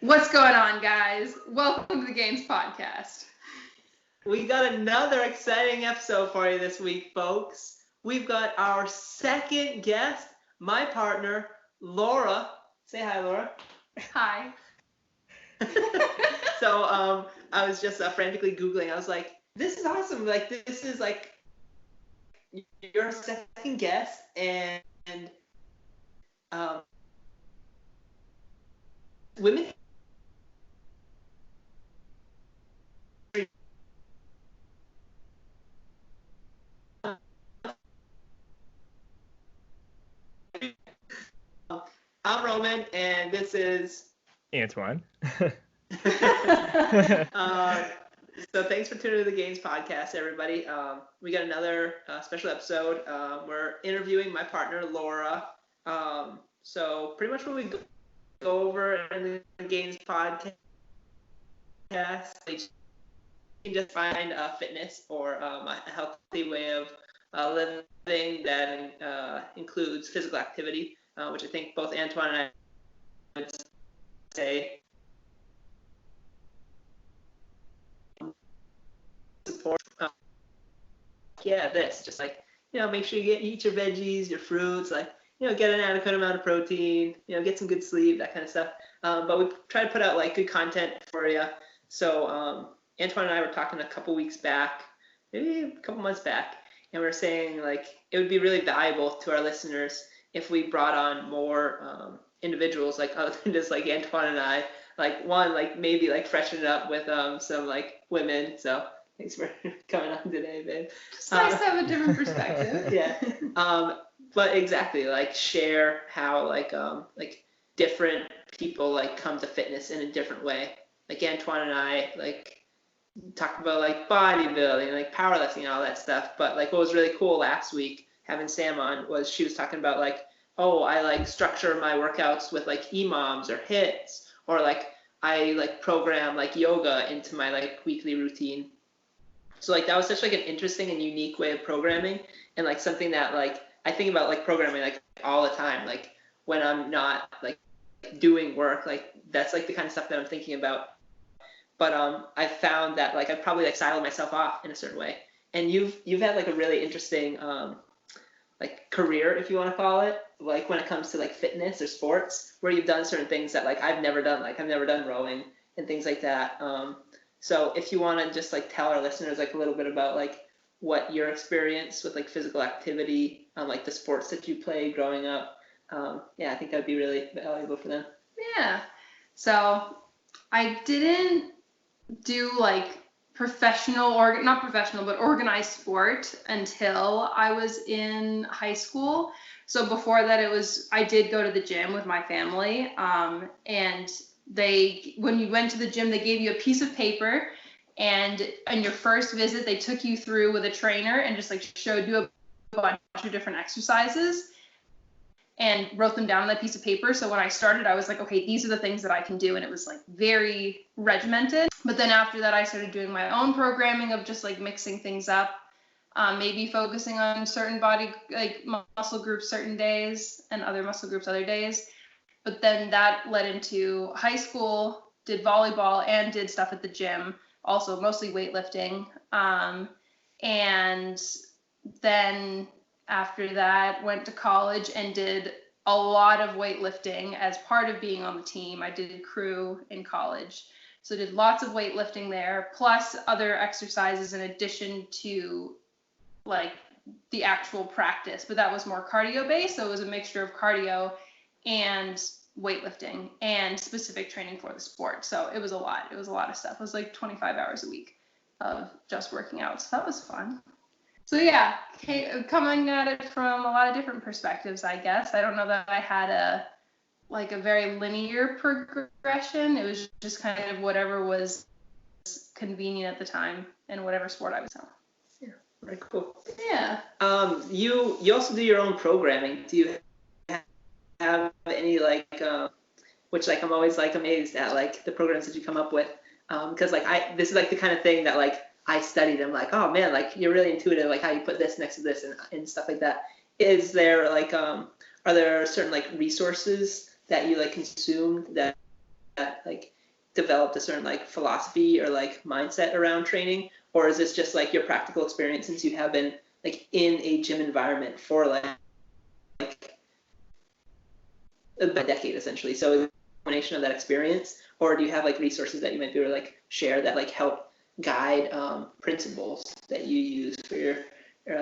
What's going on, guys? Welcome to the Gainz Podcast. We got another exciting episode for you this week, folks. We've got our second guest, my partner, Laura. Say hi, Laura. Hi. So I was just frantically Googling. I was like, this is awesome. Like, this is like your second guest, and women. I'm Roman, and this is Antoine. So thanks for tuning to the Gainz Podcast, everybody. We got another special episode. We're interviewing my partner, Laura. So pretty much what we go over in the Gainz Podcast, you can just find fitness or a healthy way of living that includes physical activity, which I think both Antoine and I would say support. This just like, make sure you eat your veggies, your fruits, like, get an adequate amount of protein, get some good sleep, that kind of stuff. But we try to put out like good content for you. So Antoine and I were talking a couple weeks back, maybe a couple months back, and we were saying like it would be really valuable to our listeners if we brought on more individuals like other than just like Antoine and I, like one, like maybe like freshen it up with some like women. So thanks for coming on today, babe. It's nice to have a different perspective. Yeah. But exactly, like share how like different people like come to fitness in a different way. Like Antoine and I like talk about like bodybuilding, like powerlifting and all that stuff. But like what was really cool last week having Sam on was she was talking about like, oh, I like structure my workouts with like EMOMs or HIITs, or like I like program like yoga into my like weekly routine. So like that was such like an interesting and unique way of programming, and like something that like I think about like programming like all the time, like when I'm not like doing work, like that's like the kind of stuff that I'm thinking about. But I found that like I've probably like siloed myself off in a certain way. And you've had like a really interesting like career, if you want to call it, like when it comes to like fitness or sports, where you've done certain things that like I've never done, like I've never done rowing and things like that. So if you want to just like tell our listeners like a little bit about like what your experience with like physical activity, like the sports that you played growing up, I think that'd be really valuable for them. Yeah. So I didn't do like not professional, but organized sport until I was in high school. So before that, I did go to the gym with my family, and when you went to the gym, they gave you a piece of paper, and on your first visit, they took you through with a trainer and just like showed you a bunch of different exercises and wrote them down on that piece of paper. So when I started, I was like, okay, these are the things that I can do. And it was like very regimented. But then after that, I started doing my own programming of just like mixing things up, maybe focusing on certain body, like muscle groups certain days and other muscle groups other days. But then that led into high school, did volleyball and did stuff at the gym, also mostly weightlifting. And then after that, went to college and did a lot of weightlifting as part of being on the team. I did crew in college. So did lots of weightlifting there, plus other exercises in addition to like the actual practice. But that was more cardio based. So it was a mixture of cardio and weightlifting and specific training for the sport. So it was a lot. It was a lot of stuff. It was like 25 hours a week of just working out. So that was fun. So yeah, coming at it from a lot of different perspectives, I guess. I don't know that I had a very linear progression. It was just kind of whatever was convenient at the time and whatever sport I was in. Yeah, very cool. Yeah. You also do your own programming. Do you have any like which like I'm always like amazed at like the programs that you come up with, because like this is like the kind of thing that like I studied. I'm like, oh man, like you're really intuitive, like how you put this next to this and stuff like that. Is there like are there certain like resources that you like consumed that like developed a certain like philosophy or like mindset around training, or is this just like your practical experience since you have been like in a gym environment for like a decade essentially? So is it a combination of that experience, or do you have like resources that you might be able to like share that like help guide principles that you use for your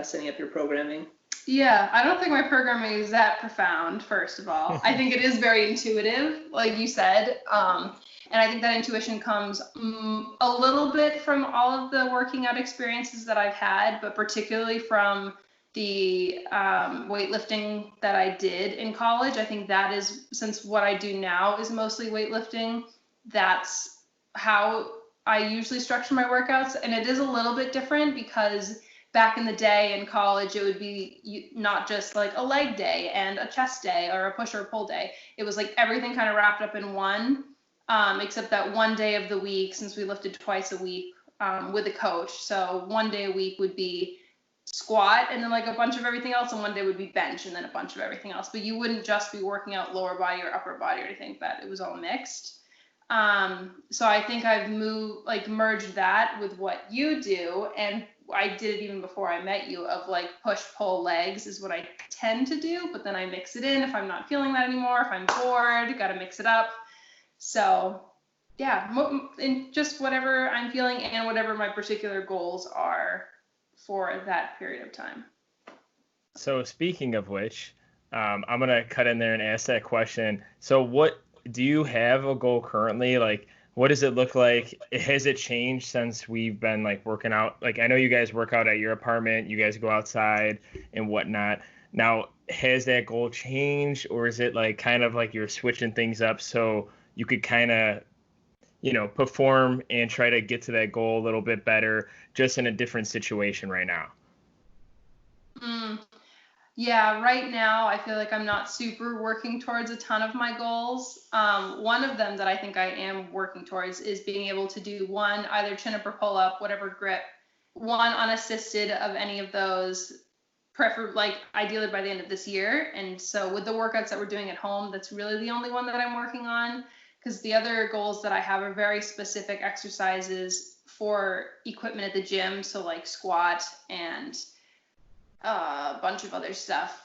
setting up your programming? Yeah, I don't think my programming is that profound, first of all. I think it is very intuitive, like you said. And I think that intuition comes a little bit from all of the working out experiences that I've had, but particularly from the weightlifting that I did in college. I think that is, since what I do now is mostly weightlifting, that's how I usually structure my workouts. And it is a little bit different because back in the day in college, it would be not just like a leg day and a chest day or a push or a pull day. It was like everything kind of wrapped up in one, except that one day of the week, since we lifted twice a week with a coach. So one day a week would be squat and then like a bunch of everything else, and one day would be bench and then a bunch of everything else. But you wouldn't just be working out lower body or upper body or anything like that. It was all mixed. So I think I've merged that with what you do, and I did it even before I met you, of like push pull legs is what I tend to do, but then I mix it in if I'm not feeling that anymore, if I'm bored, got to mix it up. So yeah, in just whatever I'm feeling and whatever my particular goals are for that period of time. So speaking of which, I'm going to cut in there and ask that question. So what do you have a goal currently? Like, what does it look like? Has it changed since we've been like working out? Like, I know you guys work out at your apartment, you guys go outside and whatnot. Now, has that goal changed, or is it like kind of like you're switching things up so you could kind of, perform and try to get to that goal a little bit better, just in a different situation right now? Yeah, right now I feel like I'm not super working towards a ton of my goals. One of them that I think I am working towards is being able to do one, either chin up or pull up, whatever grip, one unassisted of any of those, ideally by the end of this year. And so with the workouts that we're doing at home, that's really the only one that I'm working on, because the other goals that I have are very specific exercises for equipment at the gym. So like squat and a bunch of other stuff,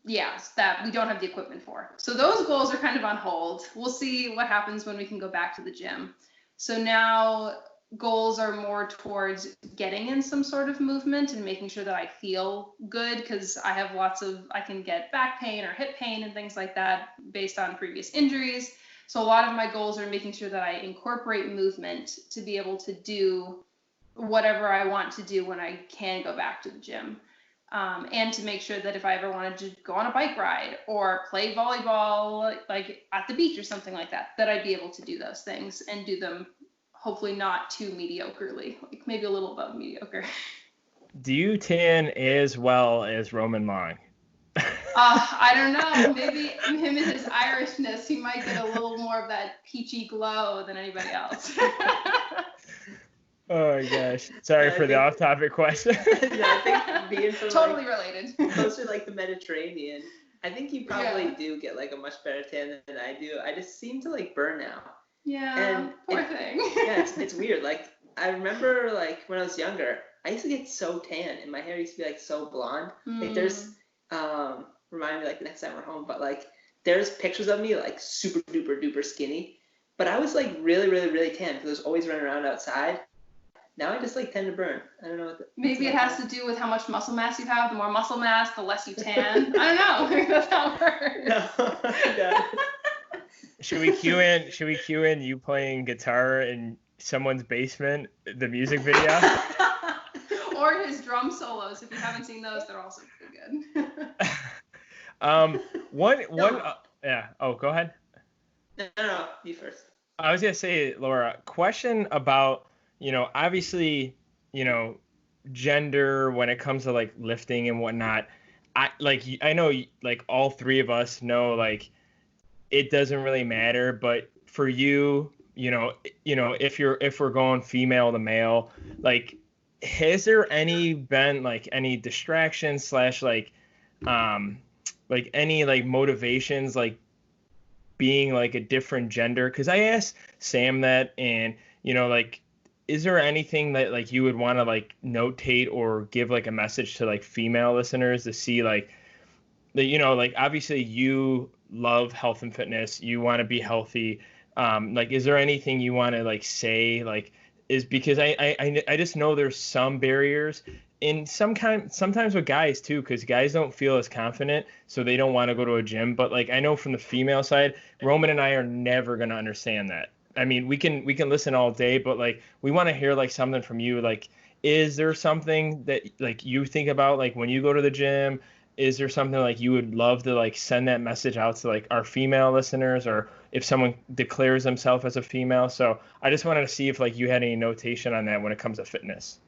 that we don't have the equipment for. So those goals are kind of on hold. We'll see what happens when we can go back to the gym. So now goals are more towards getting in some sort of movement and making sure that I feel good, because I have I can get back pain or hip pain and things like that based on previous injuries. So a lot of my goals are making sure that I incorporate movement to be able to do whatever I want to do when I can go back to the gym. And to make sure that if I ever wanted to go on a bike ride or play volleyball, like at the beach or something like that, that I'd be able to do those things and do them hopefully not too mediocrely, like maybe a little above mediocre. Do you tan as well as Roman Long? I don't know. Maybe him and his Irishness, he might get a little more of that peachy glow than anybody else. Oh my gosh. Sorry for the off-topic question. I think being from totally related. Closer to like the Mediterranean, I think you probably do get like a much better tan than I do. I just seem to like burn out. Yeah, poor thing. Yeah, it's weird. Like I remember like when I was younger, I used to get so tan and my hair used to be like so blonde. Like there's remind me like the next time we're home, but like there's pictures of me like super duper duper skinny, but I was like really really really tan because I was always running around outside. Now I just like tend to burn. I don't know. Maybe it has to do with how much muscle mass you have. The more muscle mass, the less you tan. I don't know. That's how it works. No. Should we cue in you playing guitar in someone's basement, the music video? Or his drum solos. If you haven't seen those, they're also pretty good. Yeah. Oh, go ahead. No, you first. I was gonna say, Laura, question about, obviously, gender when it comes to like lifting and whatnot. I know like all three of us know like it doesn't really matter, but for you, if we're going female to male, like has there been like any distractions / like any like motivations like being like a different gender? Because I asked Sam that, and like, is there anything that like you would want to like notate or give like a message to like female listeners to see like that, like obviously you love health and fitness, you want to be healthy. Like, is there anything you want to like say, like, is because I just know there's some barriers in sometimes with guys too, because guys don't feel as confident, so they don't want to go to a gym. But like I know from the female side, Roman and I are never gonna understand that. I mean, we can listen all day, but like we want to hear like something from you. Like, is there something that like you think about like when you go to the gym? Is there something like you would love to like send that message out to like our female listeners, or if someone declares themselves as a female? So I just wanted to see if like you had any notation on that when it comes to fitness.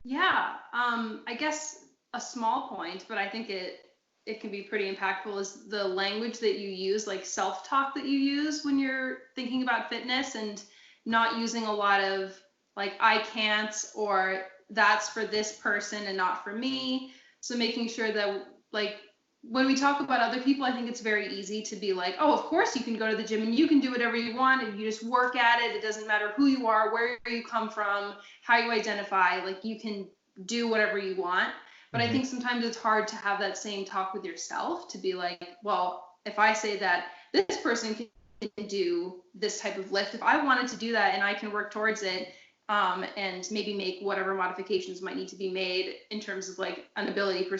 Yeah, I guess a small point, but I think it can be pretty impactful is the language that you use, like self-talk that you use when you're thinking about fitness, and not using a lot of like I can't, or that's for this person and not for me. So making sure that like when we talk about other people, I think it's very easy to be like, oh, of course you can go to the gym and you can do whatever you want and you just work at it. It doesn't matter who you are, where you come from, how you identify, like you can do whatever you want. But I think sometimes it's hard to have that same talk with yourself, to be like, well, if I say that this person can do this type of lift, if I wanted to do that and I can work towards it, and maybe make whatever modifications might need to be made in terms of like an ability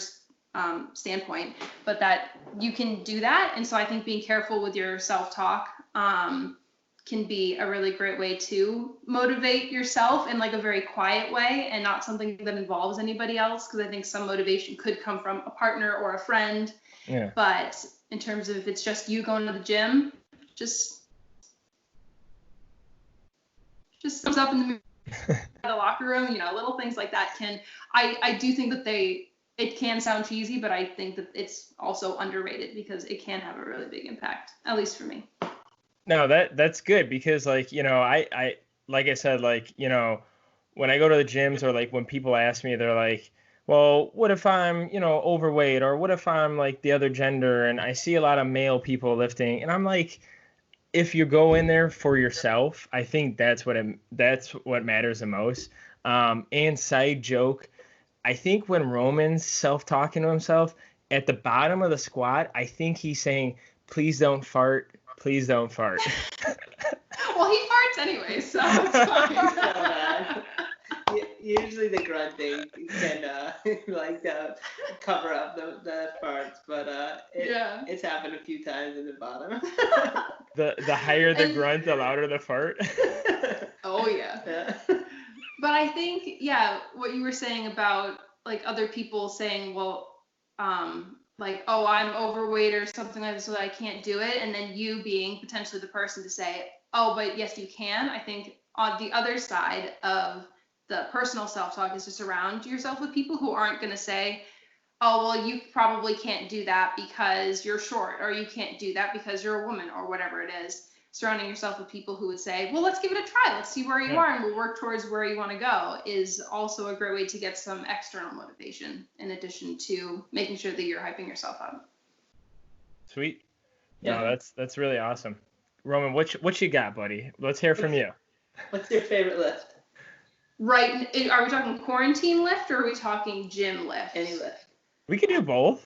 standpoint, but that you can do that. And so I think being careful with your self-talk can be a really great way to motivate yourself in like a very quiet way, and not something that involves anybody else, because I think some motivation could come from a partner or a friend. Yeah. But in terms of if it's just you going to the gym, just comes up in the locker room, little things like that I do think that it can sound cheesy, but I think that it's also underrated because it can have a really big impact, at least for me. No, that's good, because like, I like I said, like, when I go to the gyms, or like when people ask me, they're like, well, what if I'm, overweight, or what if I'm like the other gender? And I see a lot of male people lifting, and I'm like, if you go in there for yourself, I think that's what matters the most. And side joke, I think when Roman's self-talking to himself at the bottom of the squat, I think he's saying, please don't fart. Please don't fart. Well, he farts anyway, so it's fine. Usually the grunting can cover up the farts, but it's happened a few times in the bottom. The higher the grunt, the louder the fart. Oh yeah. But I think, what you were saying about like other people saying, well, like, oh, I'm overweight or something like this, so I can't do it. And then you being potentially the person to say, oh, but yes, you can. I think on the other side of the personal self-talk is to surround yourself with people who aren't going to say, oh, well, you probably can't do that because you're short, or you can't do that because you're a woman, or whatever it is. Surrounding yourself with people who would say, well, let's give it a try. Let's see where you are, and we'll work towards where you want to go, is also a great way to get some external motivation, in addition to making sure that you're hyping yourself up. Sweet. Yeah. No, that's really awesome. Roman, what you got, buddy? Let's hear from you. What's your favorite lift? Right. Are we talking quarantine lift, or are we talking gym lift? Any lift. We could do both.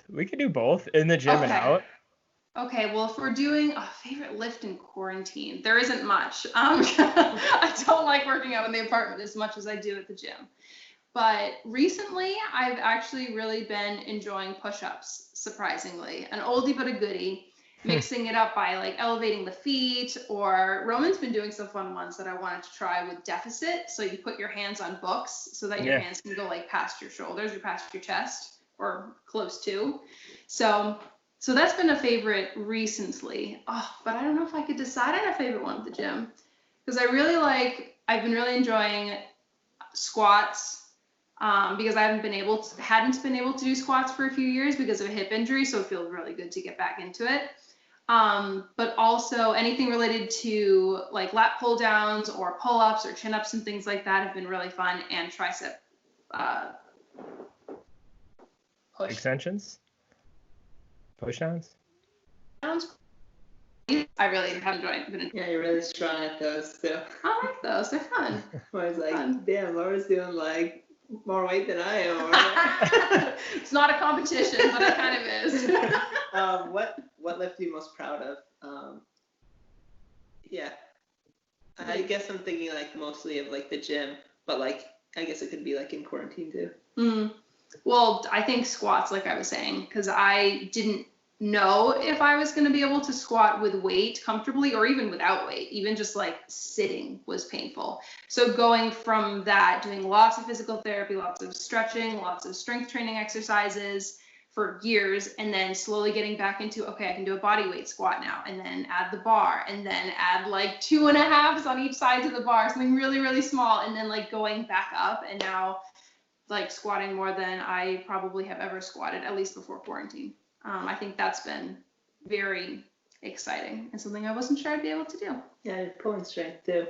In the gym and out. Okay, well, if we're doing a favorite lift in quarantine, there isn't much. I don't like working out in the apartment as much as I do at the gym. But recently, I've actually really been enjoying push-ups, surprisingly. An oldie but a goodie, mixing it up by like elevating the feet, or Roman's been doing some fun ones that I wanted to try with deficit. So you put your hands on books so that your hands can go like past your shoulders or past your chest, or close to. So that's been a favorite recently. Oh, but I don't know if I could decide on a favorite one at the gym, because I've been really enjoying squats, because I hadn't been able to do squats for a few years because of a hip injury. So it feels really good to get back into it. But also anything related to like lat pull downs or pull ups or chin ups and things like that have been really fun, and tricep, extensions. Push downs? I really have enjoyed. Yeah, you're really strong at those too. I like those. They're fun. I was like, Fun. damn, Laura's doing like more weight than I am. It's not a competition, but it kind of is. What lift are you most proud of? Yeah. I guess I'm thinking like mostly of like the gym, but like I guess it could be like in quarantine too. Well, I think squats, like I was saying, because I didn't know if I was going to be able to squat with weight comfortably or even without weight. Even just like sitting was painful. So going from that, doing lots of physical therapy, lots of stretching, lots of strength training exercises for years, and then slowly getting back into, okay, I can do a body weight squat now, and then add the bar, and then add like 2.5s on each side of the bar, something really, really small, and then like going back up, and now like squatting more than I probably have ever squatted, at least before quarantine. I think that's been very exciting and something I wasn't sure I'd be able to do. Yeah, you're pulling strength too.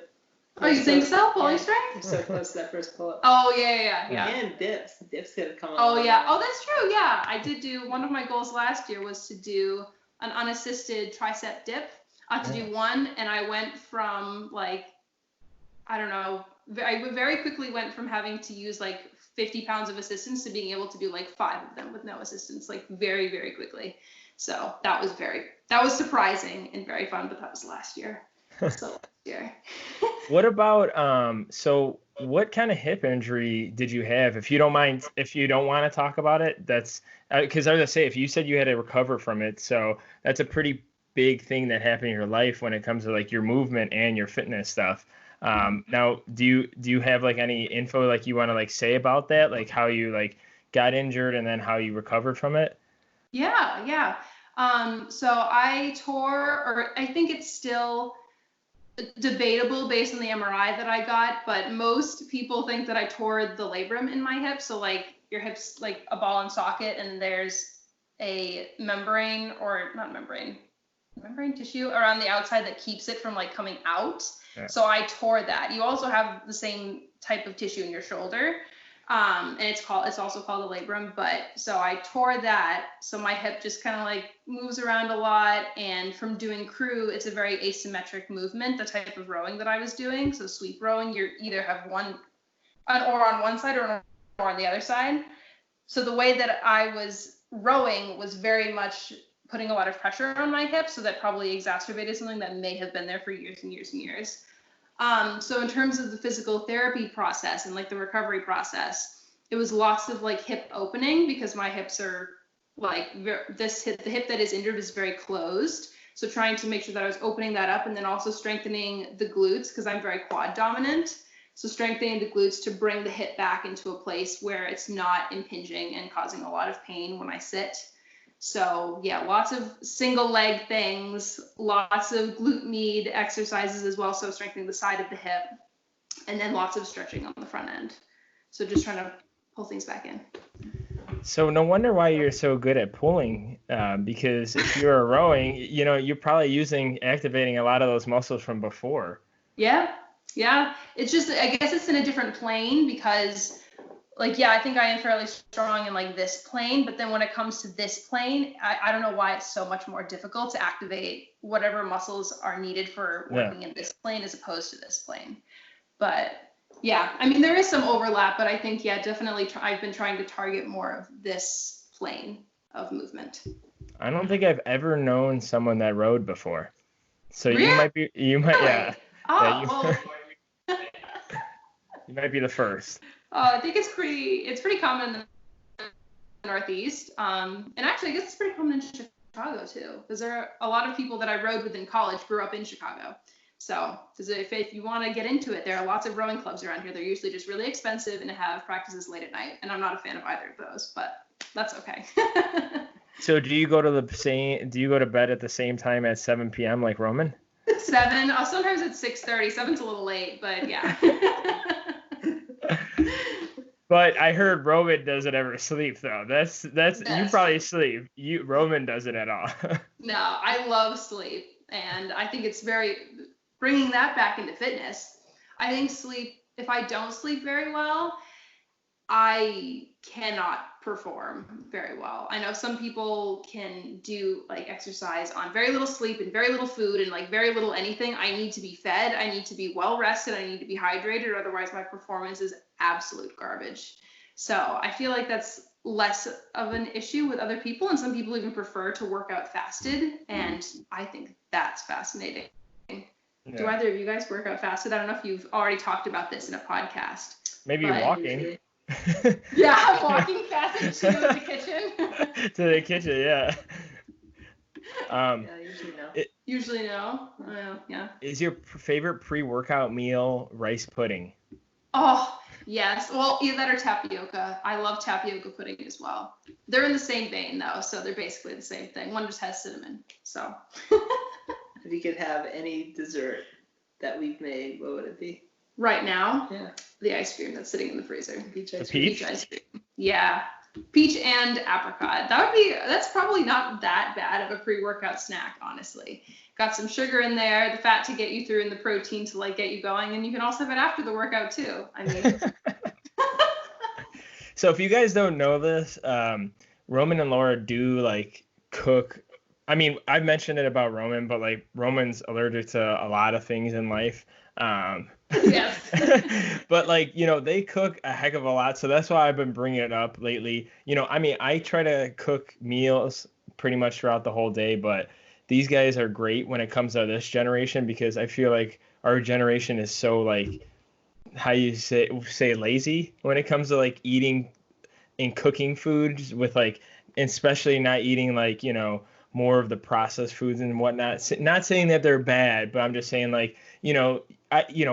Oh, you think so? Pulling strength? You're so close to that first pull-up. Oh, yeah. And dips. Dips could come on. Oh, yeah. Oh, that's true. Yeah. I did do, one of my goals last year was to do an unassisted tricep dip. I had to do one, and I went from like, I don't know, I very quickly went from having to use like 50 pounds of assistance to being able to do like 5 of them with no assistance, like very, very quickly. So that was surprising and very fun, but that was last year. So last year. What about, so what kind of hip injury did you have? If you don't mind, if you don't want to talk about it, that's, because I was going to say, if you said you had to recover from it, so that's a pretty big thing that happened in your life when it comes to like your movement and your fitness stuff. Now, do you have like any info like you want to like say about that, like how you like got injured and then how you recovered from it? Yeah. So I tore, or I think it's still debatable based on the MRI that I got, but most people think that I tore the labrum in my hip. So like your hip's like a ball and socket, and there's a membrane, or not membrane tissue around the outside that keeps it from like coming out. Yeah. So I tore that. You also have the same type of tissue in your shoulder. And it's also called a labrum, but so I tore that. So my hip just kind of like moves around a lot. And from doing crew, it's a very asymmetric movement, the type of rowing that I was doing. So sweep rowing, you either have one or on one side or on the other side. So the way that I was rowing was very much putting a lot of pressure on my hip. So that probably exacerbated something that may have been there for years and years and years. So in terms of the physical therapy process and like the recovery process, it was lots of like hip opening, because my hips are like the hip that is injured is very closed. So trying to make sure that I was opening that up, and then also strengthening the glutes, because I'm very quad dominant. So strengthening the glutes to bring the hip back into a place where it's not impinging and causing a lot of pain when I sit. So yeah, lots of single leg things, lots of glute med exercises as well. So strengthening the side of the hip, and then lots of stretching on the front end. So just trying to pull things back in. So no wonder why you're so good at pulling, because if you're rowing, you're probably activating a lot of those muscles from before. Yeah. It's just, I guess it's in a different plane, because like, yeah, I think I am fairly strong in like this plane, but then when it comes to this plane, I don't know why it's so much more difficult to activate whatever muscles are needed for working in this plane as opposed to this plane. But yeah, I mean, there is some overlap, but I think, yeah, definitely I've been trying to target more of this plane of movement. I don't think I've ever known someone that rowed before. So really? you might, yeah. Oh, well. You might be the first. I think it's pretty common in the Northeast. And actually, I guess it's pretty common in Chicago too, because there are a lot of people that I rowed with in college grew up in Chicago. So if you want to get into it, there are lots of rowing clubs around here. They're usually just really expensive and have practices late at night. And I'm not a fan of either of those, but that's okay. So do you go to bed at the same time at 7 p.m. like Roman? 7. Sometimes it's 6:30. 7's a little late, but yeah. But I heard Roman doesn't ever sleep though. That's you probably sleep. Roman doesn't at all. No, I love sleep, and I think it's very bringing that back into fitness. I think sleep. If I don't sleep very well, I cannot perform very well. I know some people can do like exercise on very little sleep and very little food and like very little anything. I need to be fed, I need to be well rested, I need to be hydrated, otherwise my performance is absolute garbage. So I feel like that's less of an issue with other people, and some people even prefer to work out fasted, and I think that's fascinating. Yeah. Do either of you guys work out fasted? I don't know if you've already talked about this in a podcast. Maybe walking. Yeah, walking fasted to the kitchen. To the kitchen, yeah. Yeah, usually no. Yeah. Is your favorite pre-workout meal rice pudding? Oh, yes. Well, either that or tapioca. I love tapioca pudding as well. They're in the same vein, though, so they're basically the same thing. One just has cinnamon, so. If you could have any dessert that we've made, what would it be? Right now? Yeah. The ice cream that's sitting in the freezer. Peach The ice cream. peach? Peach ice cream. Yeah. Peach and apricot. That's probably not that bad of a pre-workout snack, honestly. Got some sugar in there, the fat to get you through and the protein to like get you going, and you can also have it after the workout too. I mean. So if you guys don't know this, Roman and Laura do like cook. I mean, I've mentioned it about Roman, but like Roman's allergic to a lot of things in life. Yes. But like, you know, they cook a heck of a lot. So that's why I've been bringing it up lately. You know, I mean, I try to cook meals pretty much throughout the whole day, but these guys are great when it comes to this generation, because I feel like our generation is so like, how you say lazy when it comes to like eating and cooking foods with like, especially not eating like, you know, more of the processed foods and whatnot. Not saying that they're bad, but I'm just saying like, you know,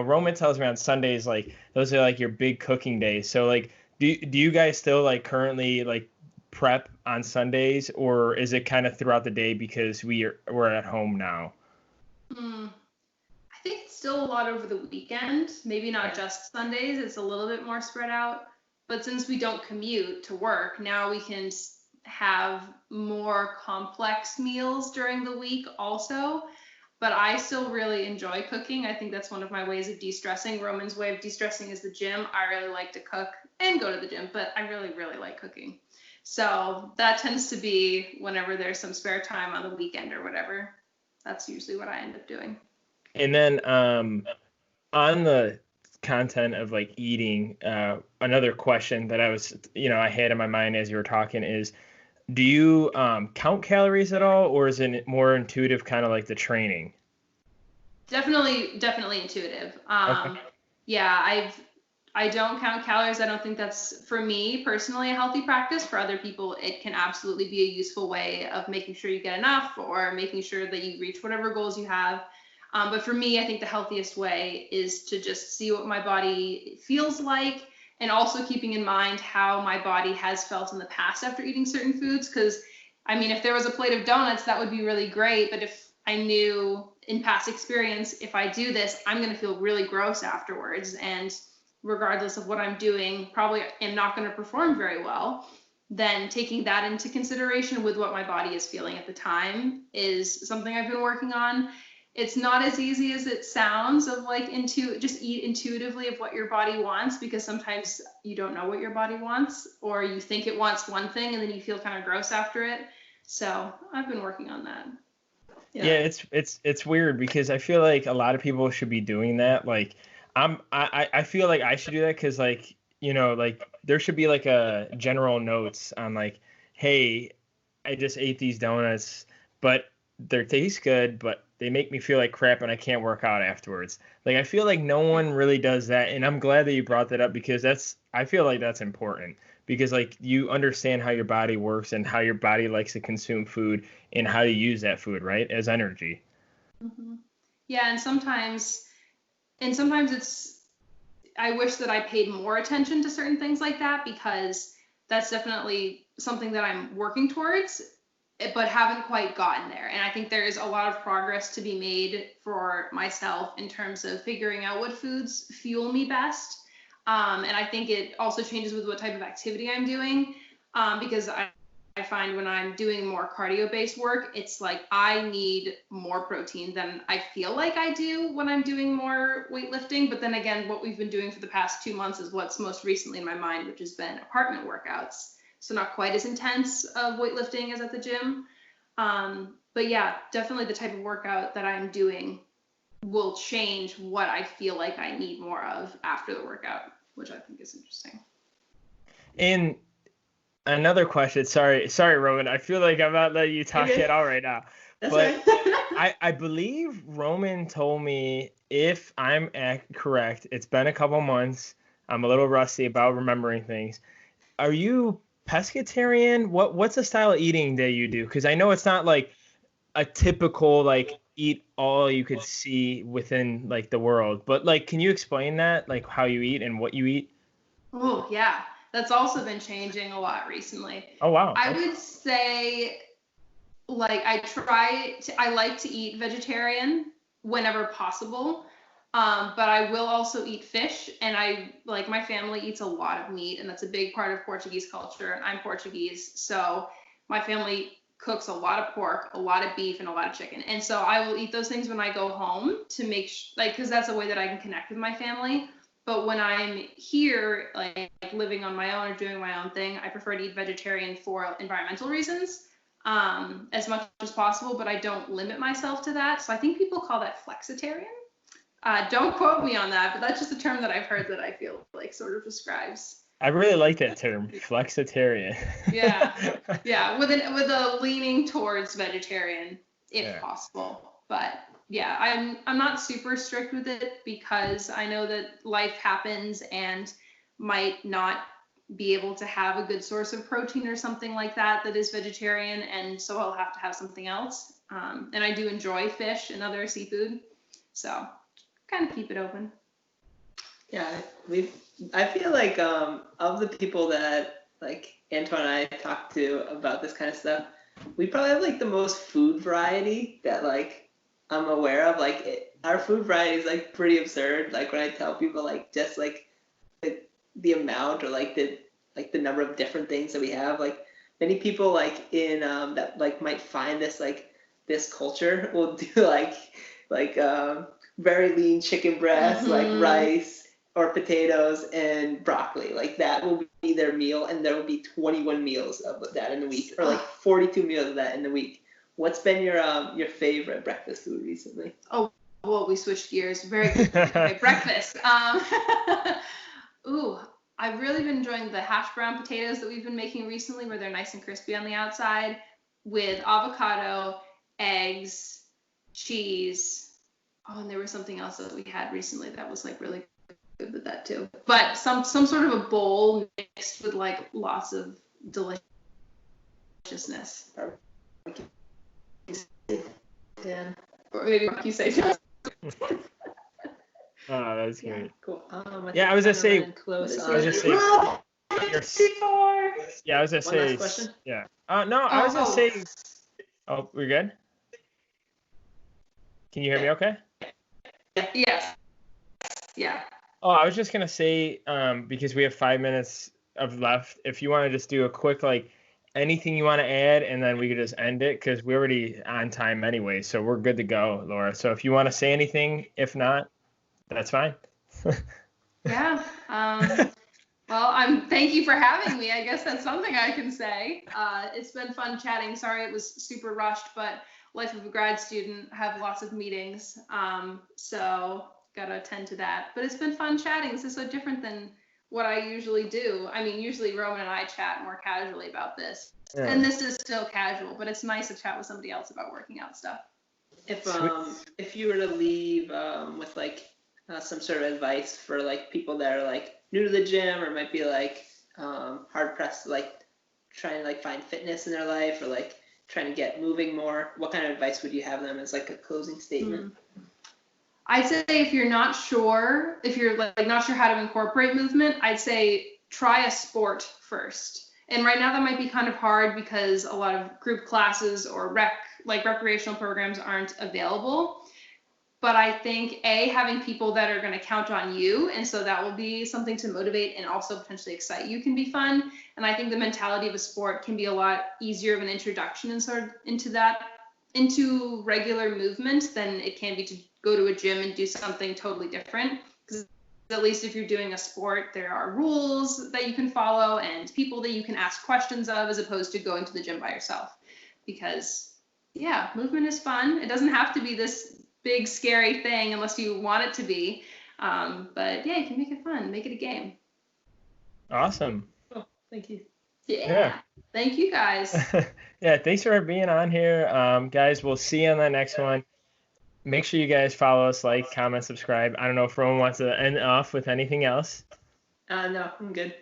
Roman tells me on Sundays, like those are like your big cooking days. So like, do you guys still like currently like prep on Sundays, or is it kind of throughout the day because we're at home now? I think it's still a lot over the weekend. Maybe not just Sundays. It's a little bit more spread out. But since we don't commute to work, now we can have more complex meals during the week also. But I still really enjoy cooking. I think that's one of my ways of de-stressing. Roman's way of de-stressing is the gym. I really like to cook and go to the gym, but I really, really like cooking. So that tends to be whenever there's some spare time on the weekend or whatever. That's usually what I end up doing. And then on the content of like eating, another question that I had in my mind as you were talking is, do you count calories at all, or is it more intuitive, kind of like the training? Definitely intuitive. Okay. Yeah, I don't count calories. I don't think that's, for me personally, a healthy practice. For other people, it can absolutely be a useful way of making sure you get enough or making sure that you reach whatever goals you have. But for me, I think the healthiest way is to just see what my body feels like, and also keeping in mind how my body has felt in the past after eating certain foods. Because, I mean, if there was a plate of donuts, that would be really great. But if I knew in past experience, if I do this, I'm going to feel really gross afterwards. And regardless of what I'm doing, probably am not going to perform very well. Then taking that into consideration with what my body is feeling at the time is something I've been working on. It's not as easy as it sounds of like just eat intuitively of what your body wants, because sometimes you don't know what your body wants, or you think it wants one thing and then you feel kind of gross after it. So I've been working on that. Yeah, it's weird because I feel like a lot of people should be doing that. Like I feel like I should do that because like, you know, like there should be like a general notes on like, hey, I just ate these donuts, but they taste good, but they make me feel like crap and I can't work out afterwards. Like, I feel like no one really does that. And I'm glad that you brought that up, because I feel like that's important, because like you understand how your body works and how your body likes to consume food and how to use that food, right, as energy. Mm-hmm. Yeah. And sometimes I wish that I paid more attention to certain things like that, because that's definitely something that I'm working towards, but haven't quite gotten there. And I think there is a lot of progress to be made for myself in terms of figuring out what foods fuel me best. And I think it also changes with what type of activity I'm doing, because I find when I'm doing more cardio-based work, it's like I need more protein than I feel like I do when I'm doing more weightlifting. But then again, what we've been doing for the past 2 months is what's most recently in my mind, which has been apartment workouts. So not quite as intense of weightlifting as at the gym. But yeah, definitely the type of workout that I'm doing will change what I feel like I need more of after the workout, which I think is interesting. And another question, sorry, Roman, I feel like I'm not letting you talk at all right now. That's but right. I believe Roman told me, if I'm correct, it's been a couple months. I'm a little rusty about remembering things. Are you pescatarian? What's the style of eating that you do? Because I know it's not like a typical like eat all you could see within like the world, but like, can you explain that, like how you eat and what you eat? Oh yeah, that's also been changing a lot recently. Oh wow. I would say like I like to eat vegetarian whenever possible. But I will also eat fish, and my family eats a lot of meat, and that's a big part of Portuguese culture. And I'm Portuguese, so my family cooks a lot of pork, a lot of beef, and a lot of chicken. And so I will eat those things when I go home to make because that's a way that I can connect with my family. But when I'm here, like living on my own or doing my own thing, I prefer to eat vegetarian for environmental reasons, as much as possible. But I don't limit myself to that. So I think people call that flexitarian. Don't quote me on that, but that's just a term that I've heard that I feel like sort of describes. I really like that term, flexitarian. Yeah, with a leaning towards vegetarian if possible. But yeah, I'm not super strict with it because I know that life happens and might not be able to have a good source of protein or something like that is vegetarian, and so I'll have to have something else. And I do enjoy fish and other seafood, so kind of keep it open. Yeah, I feel like of the people that like Antoine and I talk to about this kind of stuff, we probably have like the most food variety that like I'm aware of. Like our food variety is like pretty absurd. Like when I tell people like just like the amount or like the number of different things that we have, like many people like in that like might find this culture will do like very lean chicken breast, like rice or potatoes and broccoli. Like that will be their meal, and there will be 21 meals of that in a week, or like 42 meals of that in a week. What's been your favorite breakfast food recently? Oh, well, we switched gears. Very good. Okay, breakfast. Ooh, I've really been enjoying the hash brown potatoes that we've been making recently, where they're nice and crispy on the outside, with avocado, eggs, cheese. Oh, and there was something else that we had recently that was like really good with that too. But some sort of a bowl mixed with like lots of deliciousness. Yeah. Or maybe you say. Oh, that's great. Cool. Yeah, I was gonna say. Yeah, I was gonna say. One last question? Yeah. No, I was gonna say. Oh, we're good. Can you hear me? Okay. Yes. Yeah. Oh, I was just gonna say, because we have 5 minutes of left, if you want to just do a quick like anything you want to add, and then we could just end it because we're already on time anyway, so we're good to go, Laura. So if you want to say anything, if not, that's fine. Yeah. Well, thank you for having me. I guess that's something I can say. It's been fun chatting. Sorry it was super rushed, but life of a grad student, have lots of meetings. So got to attend to that. But it's been fun chatting. This is so different than what I usually do. I mean, usually Roman and I chat more casually about this. Yeah. And this is still casual, but it's nice to chat with somebody else about working out stuff. If you were to leave with like some sort of advice for like people that are like new to the gym or might be like hard pressed to like trying to like find fitness in their life or like trying to get moving more, what kind of advice would you have them as like a closing statement? I'd say if you're not sure how to incorporate movement, I'd say try a sport first. And right now that might be kind of hard because a lot of group classes or recreational programs aren't available. But I think having people that are going to count on you, and so that will be something to motivate and also potentially excite you, can be fun. And I think the mentality of a sport can be a lot easier of an introduction and sort of into regular movement than it can be to go to a gym and do something totally different. Because at least if you're doing a sport, there are rules that you can follow and people that you can ask questions of, as opposed to going to the gym by yourself. Because yeah, movement is fun. It doesn't have to be this big scary thing unless you want it to be. But yeah, you can make it fun, make it a game. Awesome. Oh, thank you. Yeah. Thank you guys. Yeah, thanks for being on here. Guys, we'll see you on the next one. Make sure you guys follow us, like, comment, subscribe. I don't know if Rowan wants to end off with anything else. No, I'm good.